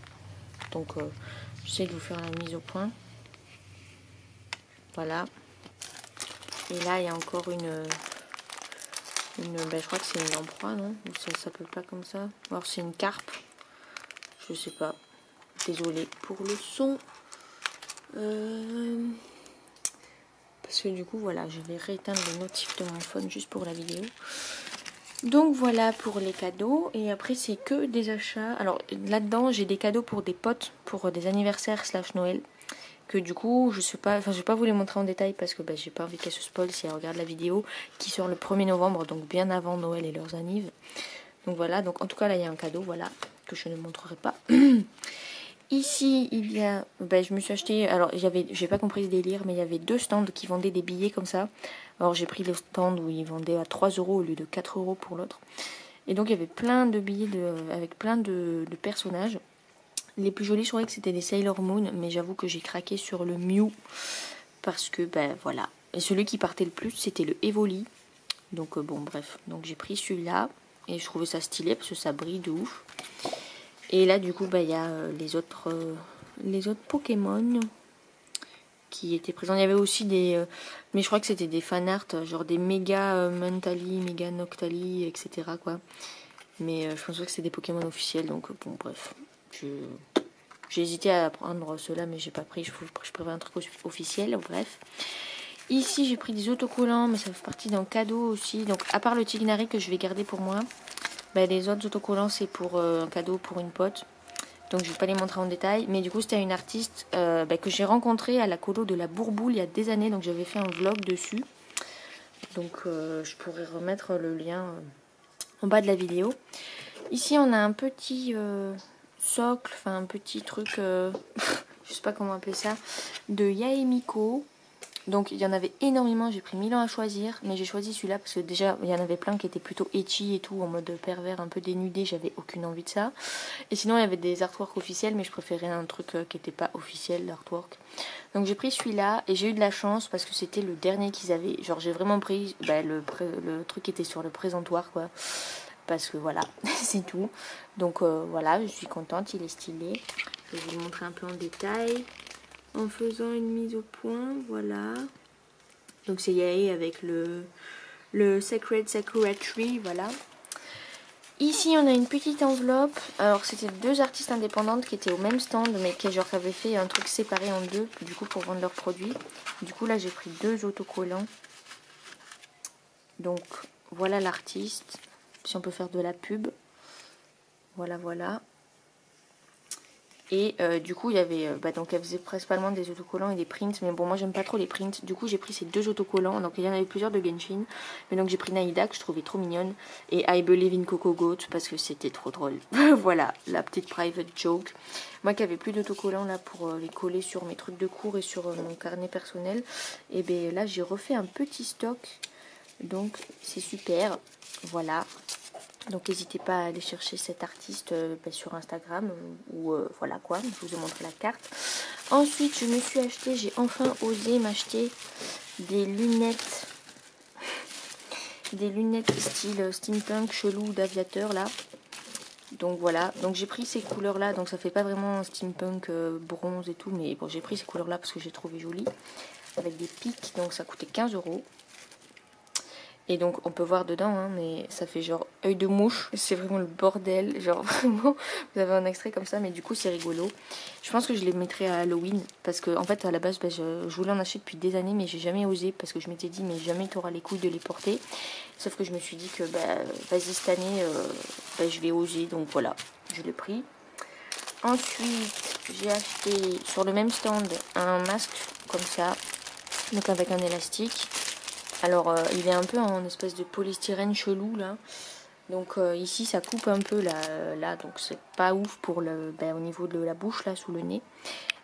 Donc j'essaie de vous faire la mise au point. Voilà. Et là il y a encore une je crois que c'est une lamproie, non? Ou ça s'appelle pas comme ça. Alors c'est une carpe. Je sais pas. Désolée pour le son. Parce que du coup, voilà, je vais rééteindre les notifs de mon phone juste pour la vidéo. Donc voilà pour les cadeaux. Et après, c'est que des achats. Alors là-dedans, j'ai des cadeaux pour des potes, pour des anniversaires / Noël. Que du coup, je sais pas, enfin, je vais pas vous les montrer en détail parce que j'ai pas envie qu'elles se spoil si elles regardent la vidéo qui sort le 1er novembre, donc bien avant Noël et leurs annives. Donc voilà, donc en tout cas là il y a un cadeau, voilà, que je ne montrerai pas. Ici il y a, je me suis acheté, alors j'ai pas compris ce délire, mais il y avait 2 stands qui vendaient des billets comme ça. Alors j'ai pris le stand où ils vendaient à 3 € au lieu de 4 € pour l'autre. Et donc il y avait plein de billets avec plein de personnages. Les plus jolis je trouvais que c'était des Sailor Moon, mais j'avoue que j'ai craqué sur le Mew. Parce que voilà. Et celui qui partait le plus c'était le Evoli. Donc bon bref, donc j'ai pris celui-là. Et je trouvais ça stylé parce que ça brille de ouf. Et là du coup il y a les autres Pokémon qui étaient présents. Il y avait aussi des... mais je crois que c'était des fanarts, genre des méga Mentali, méga Noctali, etc. quoi. Mais je pense que c'est des Pokémon officiels. Donc bon bref. J'ai hésité à prendre ceux-là mais j'ai pas pris. Je préfère un truc officiel. Bref. Ici j'ai pris des autocollants, mais ça fait partie d'un cadeau aussi. Donc à part le Tignari que je vais garder pour moi, les autres autocollants c'est pour un cadeau pour une pote. Donc je vais pas les montrer en détail. Mais du coup c'était une artiste que j'ai rencontrée à la colo de la Bourboule il y a des années. Donc j'avais fait un vlog dessus. Donc je pourrais remettre le lien en bas de la vidéo. Ici on a un petit socle, enfin un petit truc, je sais pas comment appeler ça, de Yaemiko. Donc il y en avait énormément, j'ai pris 1000 ans à choisir, mais j'ai choisi celui-là parce que déjà il y en avait plein qui étaient plutôt ecchi et tout, en mode pervers, un peu dénudé, j'avais aucune envie de ça. Et sinon il y avait des artworks officiels, mais je préférais un truc qui n'était pas officiel, l'artwork. Donc j'ai pris celui-là et j'ai eu de la chance parce que c'était le dernier qu'ils avaient. Genre j'ai vraiment pris le truc qui était sur le présentoir quoi. Parce que voilà, c'est tout. Donc voilà, je suis contente, il est stylé. Je vais vous le montrer un peu en détail. En faisant une mise au point, voilà. Donc c'est Yae avec le Sacred Sakura Tree, voilà. Ici on a une petite enveloppe. Alors c'était 2 artistes indépendantes qui étaient au même stand, mais qui avaient fait un truc séparé en 2, du coup pour vendre leurs produits. Du coup là j'ai pris 2 autocollants. Donc voilà l'artiste, si on peut faire de la pub. Voilà, voilà. Et du coup il y avait donc elle faisait principalement des autocollants et des prints, mais bon moi j'aime pas trop les prints, du coup j'ai pris ces 2 autocollants. Donc il y en avait plusieurs de Genshin, mais donc j'ai pris Naïda que je trouvais trop mignonne et I Believe in Coco Goat parce que c'était trop drôle. Voilà la petite private joke. Moi qui avais plus d'autocollants là pour les coller sur mes trucs de cours et sur mon carnet personnel, et bien là j'ai refait un petit stock, donc c'est super. Voilà. Donc n'hésitez pas à aller chercher cet artiste sur Instagram ou voilà quoi, je vous ai montré la carte. Ensuite je me suis acheté, j'ai enfin osé m'acheter des lunettes style steampunk chelou d'aviateur là. Donc voilà, donc j'ai pris ces couleurs là, donc ça fait pas vraiment steampunk bronze et tout, mais bon j'ai pris ces couleurs là parce que j'ai trouvé joli, avec des pics, donc ça coûtait 15 €. Et donc on peut voir dedans, hein, mais ça fait genre œil de mouche. C'est vraiment le bordel. Genre vraiment, vous avez un extrait comme ça, mais du coup c'est rigolo. Je pense que je les mettrai à Halloween. Parce que en fait à la base, je voulais en acheter depuis des années, mais j'ai jamais osé. Parce que je m'étais dit, mais jamais tu auras les couilles de les porter. Sauf que je me suis dit que vas-y cette année, je vais oser. Donc voilà, je l'ai pris. Ensuite, j'ai acheté sur le même stand un masque comme ça, donc avec un élastique. Alors il est un peu en espèce de polystyrène chelou là. Donc ici ça coupe un peu là donc c'est pas ouf pour au niveau de la bouche là sous le nez.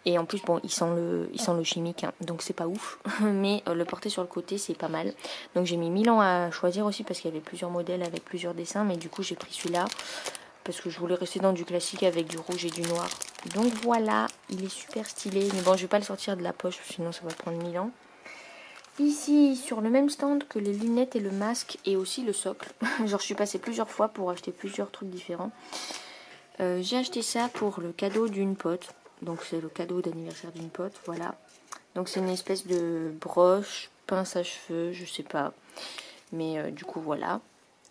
Et en plus bon il sent le chimique hein, donc c'est pas ouf. Mais le porter sur le côté c'est pas mal. Donc j'ai mis 1000 ans à choisir aussi parce qu'il y avait plusieurs modèles avec plusieurs dessins. Mais du coup j'ai pris celui-là parce que je voulais rester dans du classique avec du rouge et du noir. Donc voilà, il est super stylé. Mais bon je vais pas le sortir de la poche sinon ça va prendre 1000 ans. Ici, sur le même stand que les lunettes et le masque et aussi le socle. Genre, je suis passée plusieurs fois pour acheter plusieurs trucs différents. J'ai acheté ça pour le cadeau d'une pote. Donc, c'est le cadeau d'anniversaire d'une pote, voilà. Donc, c'est une espèce de broche, pince à cheveux, je sais pas. Mais du coup, voilà.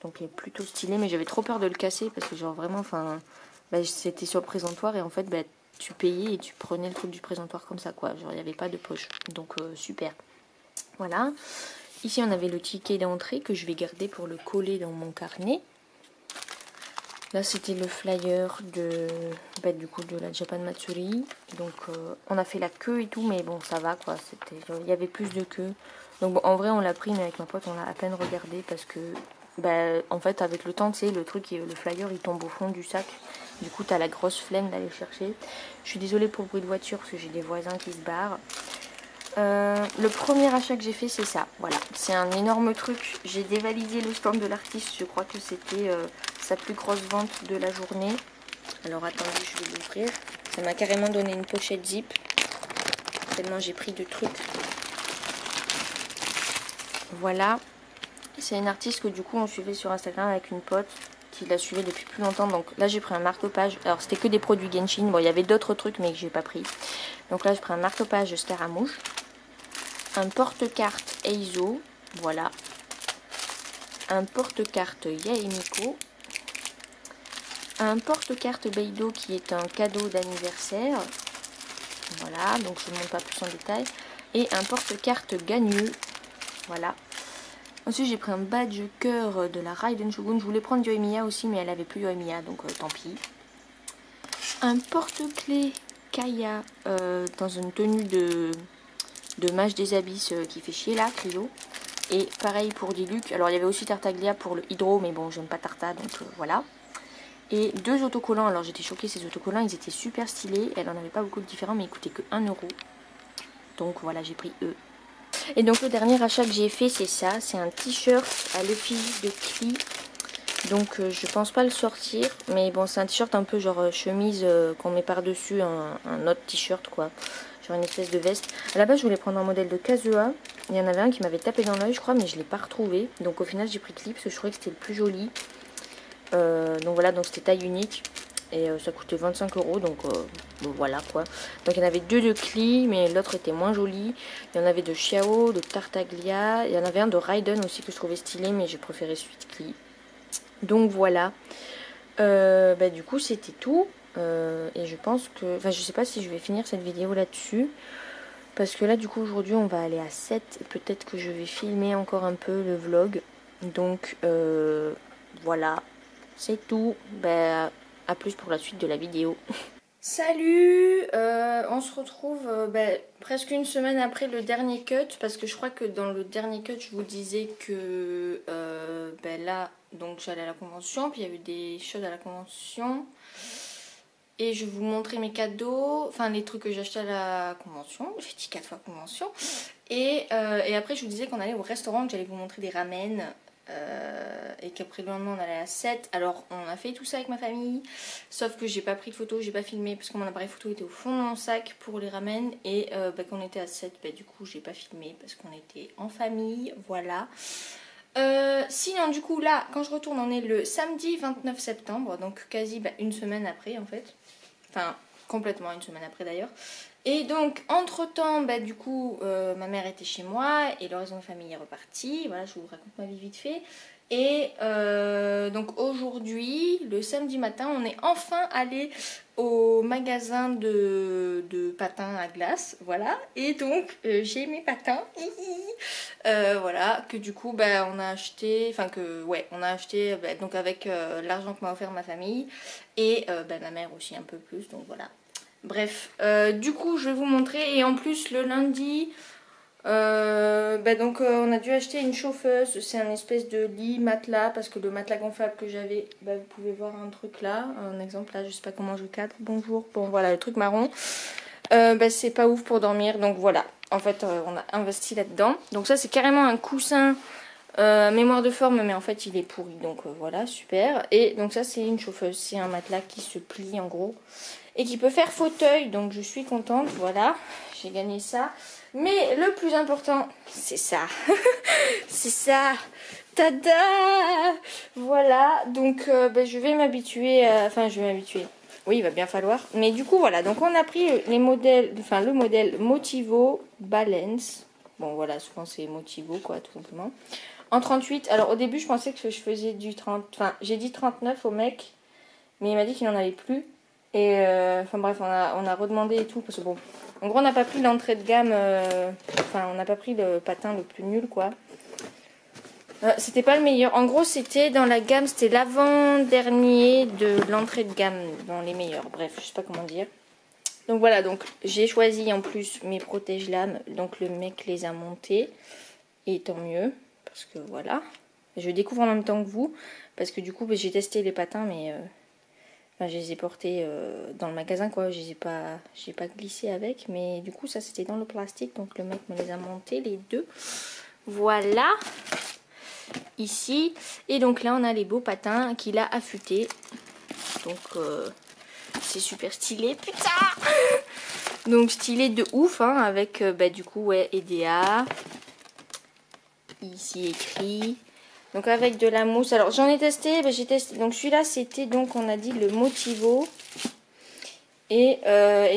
Donc, il est plutôt stylé. Mais j'avais trop peur de le casser parce que, genre, vraiment, enfin, c'était sur le présentoir et en fait, tu payais et tu prenais le truc du présentoir comme ça, quoi. Genre, il n'y avait pas de poche. Donc, super. Voilà, ici on avait le ticket d'entrée que je vais garder pour le coller dans mon carnet. Là c'était le flyer du coup de la Japan Matsuri. Donc on a fait la queue et tout mais bon ça va quoi, il y avait plus de queue. Donc bon, en vrai on l'a pris mais avec ma pote on l'a à peine regardé parce que en fait avec le temps tu sais le flyer il tombe au fond du sac. Du coup t'as la grosse flemme d'aller chercher. Je suis désolée pour le bruit de voiture parce que j'ai des voisins qui se barrent. Le premier achat que j'ai fait c'est ça, voilà, c'est un énorme truc. J'ai dévalisé le stand de l'artiste, je crois que c'était sa plus grosse vente de la journée. Alors attendez, je vais l'ouvrir. Ça m'a carrément donné une pochette zip, tellement j'ai pris de trucs. Voilà, c'est une artiste que du coup on suivait sur Instagram avec une pote qui la suivait depuis plus longtemps. Donc là j'ai pris un marque-page, alors c'était que des produits Genshin, bon il y avait d'autres trucs mais que j'ai pas pris. Donc là j'ai pris un marque-page Scaramouche. Un porte-carte Eizo, voilà. Un porte-carte Yaemiko. Un porte-carte Beidou qui est un cadeau d'anniversaire. Voilà, donc je ne montre pas plus en détail. Et un porte-carte Ganyu, voilà. Ensuite j'ai pris un badge cœur de la Raiden Shogun. Je voulais prendre Yoimiya aussi mais elle avait plus Yoimiya donc tant pis. Un porte-clés Kaya dans une tenue de mage des abysses qui fait chier là, Clio. Et pareil pour Diluc. Alors il y avait aussi Tartaglia pour le hydro, mais bon j'aime pas Tarta donc voilà. Et 2 autocollants, alors j'étais choquée, ces autocollants ils étaient super stylés. Elle en avait pas beaucoup de différents mais ils coûtaient que 1 €. Donc voilà, j'ai pris eux. Et donc le dernier achat que j'ai fait c'est ça, c'est un t-shirt à l'effigie de Klee. Donc je pense pas le sortir, mais bon c'est un t-shirt un peu genre chemise qu'on met par dessus un autre t-shirt quoi. Genre une espèce de veste. À la base je voulais prendre un modèle de Kazuha. Il y en avait un qui m'avait tapé dans l'œil je crois mais je l'ai pas retrouvé. Donc au final j'ai pris Klee parce que je trouvais que c'était le plus joli. Donc voilà, donc c'était taille unique. Et ça coûtait 25 € donc bon, voilà quoi. Donc il y en avait 2 de Klee mais l'autre était moins joli. Il y en avait de Xiao, de Tartaglia. Il y en avait un de Raiden aussi que je trouvais stylé mais j'ai préféré celui de Klee. Donc voilà. Du coup c'était tout. Et je pense que... Enfin je sais pas si je vais finir cette vidéo là-dessus. Parce que là du coup aujourd'hui on va aller à 7. Et peut-être que je vais filmer encore un peu le vlog. Donc voilà. C'est tout. À plus pour la suite de la vidéo. Salut, on se retrouve presque une semaine après le dernier cut. Parce que je crois que dans le dernier cut je vous disais que là donc j'allais à la convention. Puis il y a eu des choses à la convention. Et je vais vous montrer mes cadeaux, enfin les trucs que j'ai achetés à la convention. J'ai dit 4 fois convention. Et après je vous disais qu'on allait au restaurant, que j'allais vous montrer des ramen. Et qu'après le lendemain on allait à 7. Alors on a fait tout ça avec ma famille. Sauf que j'ai pas pris de photos, j'ai pas filmé. Parce que mon appareil photo était au fond de mon sac pour les ramen. Et quand on était à 7, du coup j'ai pas filmé. Parce qu'on était en famille, voilà. Sinon du coup là quand je retourne on est le samedi 29 septembre. Donc quasi une semaine après en fait. Enfin complètement une semaine après d'ailleurs. Et donc entre temps du coup ma mère était chez moi et le reste de ma famille est reparti. Voilà, je vous raconte ma vie vite fait. Et donc aujourd'hui, le samedi matin, on est enfin allé au magasin de patins à glace, voilà. Et donc j'ai mes patins, voilà, que du coup on a acheté, enfin que ouais, on a acheté donc avec l'argent que m'a offert ma famille et ma mère aussi un peu plus, donc voilà. Bref, du coup je vais vous montrer. Et en plus le lundi, on a dû acheter une chauffeuse. C'est un espèce de lit matelas, parce que le matelas gonflable que j'avais, vous pouvez voir un truc là, un exemple là, je sais pas comment je cadre. Bonjour, bon voilà le truc marron. C'est pas ouf pour dormir, donc voilà. En fait on a investi là-dedans. Donc ça c'est carrément un coussin mémoire de forme, mais en fait il est pourri, donc voilà, super. Et donc ça c'est une chauffeuse, c'est un matelas qui se plie en gros et qui peut faire fauteuil, donc je suis contente, voilà, j'ai gagné ça. Mais le plus important, c'est ça. C'est ça. Tada! Voilà, donc je vais m'habituer, je vais m'habituer. Oui, il va bien falloir. Mais du coup, voilà, donc on a pris les modèles, le modèle Motivo Balance. Bon, voilà, souvent c'est Motivo, quoi, tout simplement. En 38, alors au début, je pensais que je faisais du 30, j'ai dit 39 au mec, mais il m'a dit qu'il n'en avait plus. Et bref, on a redemandé et tout, parce que bon, en gros, on n'a pas pris l'entrée de gamme, on n'a pas pris le patin le plus nul, quoi. C'était pas le meilleur. En gros, c'était dans la gamme, c'était l'avant-dernier de l'entrée de gamme, dans les meilleurs. Bref, je sais pas comment dire. Donc voilà, donc j'ai choisi en plus mes protège-lames. Donc le mec les a montés. Et tant mieux, parce que voilà. Je découvre en même temps que vous, parce que du coup, j'ai testé les patins, mais je les ai portés dans le magasin, quoi. J'ai pas glissé avec, mais du coup, ça c'était dans le plastique. Donc le mec me les a montés, les deux. Voilà. Ici, et donc là on a les beaux patins qu'il a affûtés, donc c'est super stylé, putain. Donc stylé de ouf, hein, avec du coup ouais, EDA ici écrit, donc avec de la mousse. Alors j'en ai testé, j'ai testé, donc celui-là c'était, donc on a dit le Motivo, et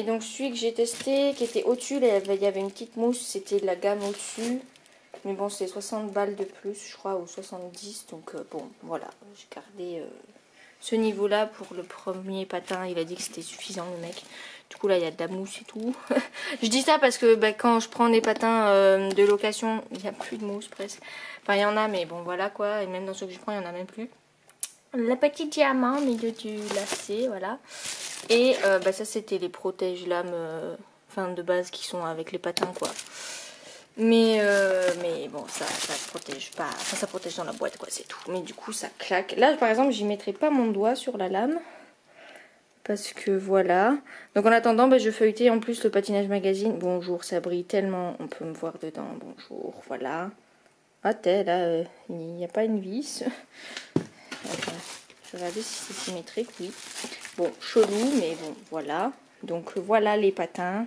donc celui que j'ai testé qui était au-dessus, il y avait une petite mousse, c'était de la gamme au-dessus. Mais bon, c'était 60 balles de plus, je crois, ou 70. Donc bon, voilà, j'ai gardé ce niveau-là pour le premier patin. Il a dit que c'était suffisant, le mec. Du coup, là, il y a de la mousse et tout. Je dis ça parce que quand je prends des patins de location, il n'y a plus de mousse presque. Enfin, il y en a, mais bon, voilà quoi. Et même dans ceux que je prends, il n'y en a même plus. La petite diamant au milieu du lacet, voilà. Et ça, c'était les protège-lames de base qui sont avec les patins, quoi. Mais bon, ça protège pas, ça protège dans la boîte, quoi, c'est tout. Mais du coup ça claque. Là par exemple, j'y mettrai pas mon doigt sur la lame, parce que voilà. Donc en attendant, je feuilletais en plus le patinage magazine. Bonjour, ça brille tellement, on peut me voir dedans. Bonjour, voilà. Ah là, il n'y a pas une vis. Je vais regarder si c'est symétrique, oui. Bon, chelou, mais bon, voilà. Donc voilà les patins.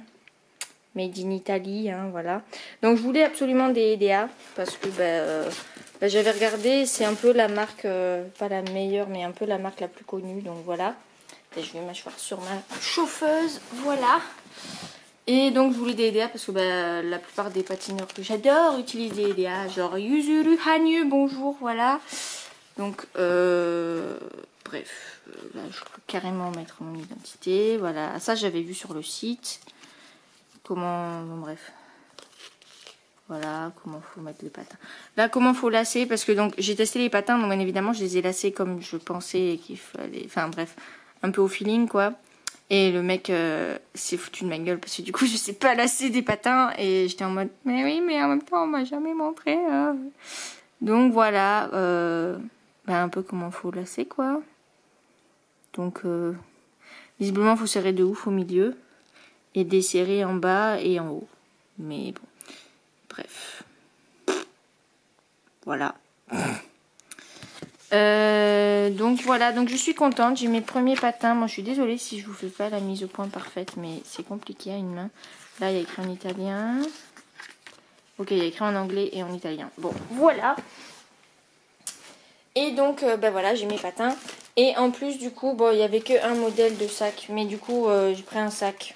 Made in Italy, hein, voilà. Donc je voulais absolument des EDA, parce que j'avais regardé, c'est un peu la marque, pas la meilleure, mais un peu la marque la plus connue, donc voilà. Et je vais m'asseoir sur ma chauffeuse, voilà. Et donc je voulais des EDA, parce que la plupart des patineurs que j'adore utilisent des EDA, genre Yuzuru Hanyu, bonjour, voilà. Donc bref, là je peux carrément mettre mon identité, voilà. Ça j'avais vu sur le site. Bref, voilà comment faut mettre les patins. Là, comment faut lasser, parce que donc j'ai testé les patins, donc bien évidemment je les ai lassés comme je pensais qu'il fallait, bref, un peu au feeling, quoi. Et le mec s'est foutu de ma gueule, parce que du coup je sais pas lasser des patins, et j'étais en mode mais oui, mais en même temps on m'a jamais montré. Donc voilà, un peu comment faut lasser, quoi. Donc visiblement faut serrer de ouf au milieu et desserrer en bas et en haut. Mais bon, bref. Voilà. Donc voilà, donc je suis contente. J'ai mes premiers patins. Moi je suis désolée si je vous fais pas la mise au point parfaite, mais c'est compliqué à une main. Là il y a écrit en italien. Ok, il y a écrit en anglais et en italien. Bon, voilà. Et donc voilà, j'ai mes patins. Et en plus du coup, il n'y avait qu'un modèle de sac. Mais du coup j'ai pris un sac.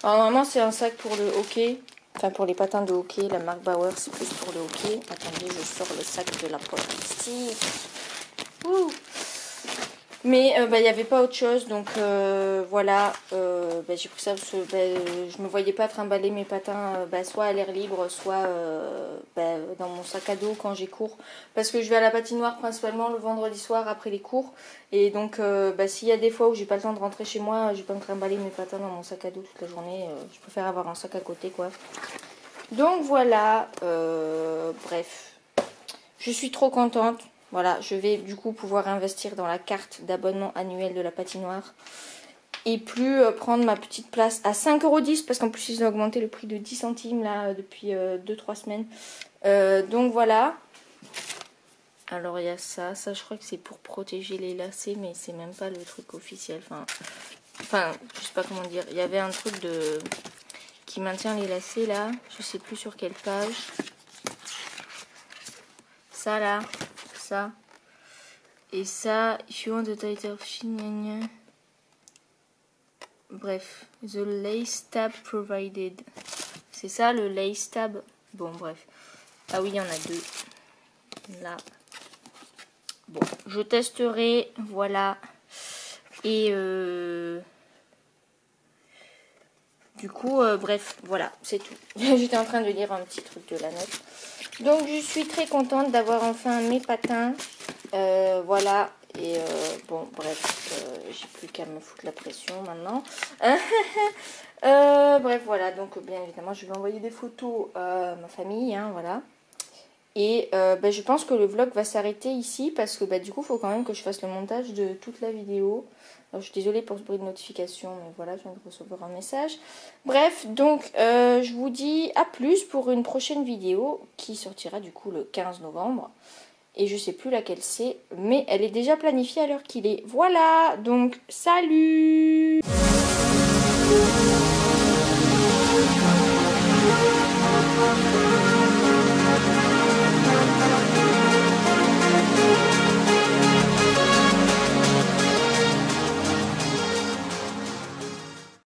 Alors normalement c'est un sac pour le hockey, pour les patins de hockey, la marque Bauer c'est plus pour le hockey. Attendez, je sors le sac de la plastique. Mais il n'y avait pas autre chose, donc voilà, j'ai pris ça parce que je me voyais pas trimballer mes patins soit à l'air libre, soit dans mon sac à dos quand j'ai cours. Parce que je vais à la patinoire principalement le vendredi soir après les cours. Et donc s'il y a des fois où j'ai pas le temps de rentrer chez moi, je vais pas me trimballer mes patins dans mon sac à dos toute la journée. Je préfère avoir un sac à côté quoi. Donc voilà, bref, je suis trop contente. Voilà, je vais du coup pouvoir investir dans la carte d'abonnement annuel de la patinoire. Et plus prendre ma petite place à 5,10 € parce qu'en plus ils ont augmenté le prix de 10 centimes là depuis 2-3 semaines. Donc voilà. Alors il y a ça je crois que c'est pour protéger les lacets mais c'est même pas le truc officiel. Enfin, je sais pas comment dire. Il y avait un truc qui maintient les lacets là. Je sais plus sur quelle page. Ça là. Ça et ça, if you want the title of Shin, bref, the lace tab provided, c'est ça le lace tab. Bon bref, ah oui il y en a deux là. Bon, je testerai, voilà. Et du coup bref, voilà, c'est tout. J'étais en train de lire un petit truc de la note. Donc je suis très contente d'avoir enfin mes patins. Voilà. Et bon bref, j'ai plus qu'à me foutre la pression maintenant. Bref voilà, donc bien évidemment je vais envoyer des photos à ma famille, hein, voilà. Et je pense que le vlog va s'arrêter ici parce que du coup il faut quand même que je fasse le montage de toute la vidéo. Alors, je suis désolée pour ce bruit de notification, mais voilà, je viens de recevoir un message. Bref, donc je vous dis à plus pour une prochaine vidéo qui sortira du coup le 15 novembre. Et je sais plus laquelle c'est, mais elle est déjà planifiée à l'heure qu'il est. Voilà, donc salut!